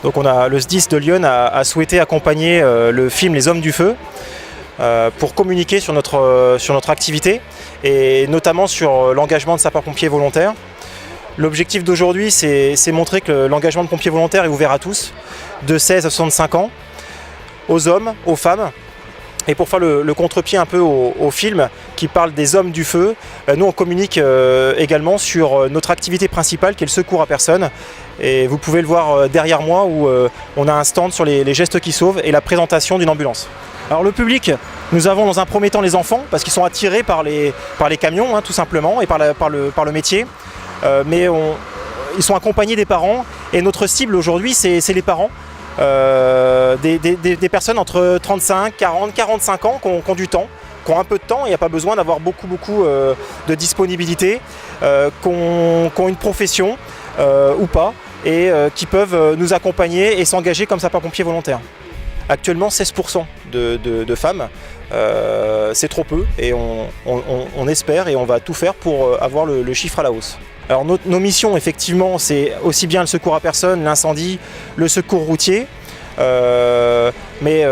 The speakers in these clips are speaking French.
Donc le SDIS de Lyon a souhaité accompagner le film Les Hommes du Feu pour communiquer sur notre activité et notamment sur l'engagement de sapeurs-pompiers volontaires. L'objectif d'aujourd'hui, c'est montrer que l'engagement de pompiers volontaires est ouvert à tous, de 16 à 65 ans, aux hommes, aux femmes. Et pour faire le contre-pied un peu au film qui parle des hommes du feu, nous on communique également sur notre activité principale qui est le secours à personne. Et vous pouvez le voir derrière moi où on a un stand sur les gestes qui sauvent et la présentation d'une ambulance. Alors le public, nous avons dans un premier temps les enfants parce qu'ils sont attirés par les camions tout simplement et par le métier. Mais ils sont accompagnés des parents et notre cible aujourd'hui c'est les parents. Des personnes entre 35, 40, 45 ans qui ont du temps, qui ont un peu de temps, il n'y a pas besoin d'avoir beaucoup de disponibilité, qui ont une profession ou pas et qui peuvent nous accompagner et s'engager comme sapeurs-pompiers volontaires. Actuellement 16% de femmes, c'est trop peu et on espère et on va tout faire pour avoir le chiffre à la hausse. Alors nos missions effectivement c'est aussi bien le secours à personne, l'incendie, le secours routier, mais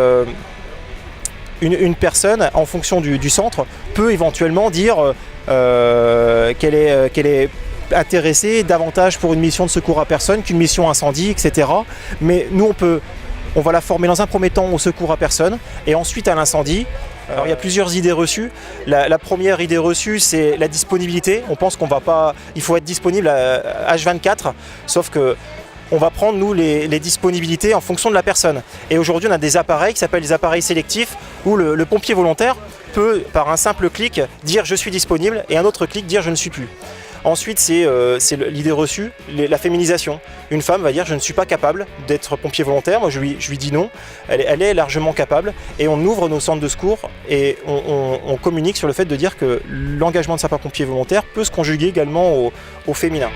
une personne en fonction du centre peut éventuellement dire qu'elle est intéressée davantage pour une mission de secours à personne qu'une mission incendie, etc. Mais nous on va la former dans un premier temps au secours à personne et ensuite à l'incendie. Alors il y a plusieurs idées reçues. La première idée reçue c'est la disponibilité. On pense il faut être disponible à H24, sauf que on va prendre nous les disponibilités en fonction de la personne. Et aujourd'hui on a des appareils qui s'appellent des appareils sélectifs où le pompier volontaire peut par un simple clic dire je suis disponible et un autre clic dire je ne suis plus. Ensuite, c'est l'idée reçue, la féminisation. Une femme va dire je ne suis pas capable d'être pompier volontaire, moi je lui dis non, elle est largement capable et on ouvre nos centres de secours et on communique sur le fait de dire que l'engagement de sapeur-pompier volontaire peut se conjuguer également au féminin.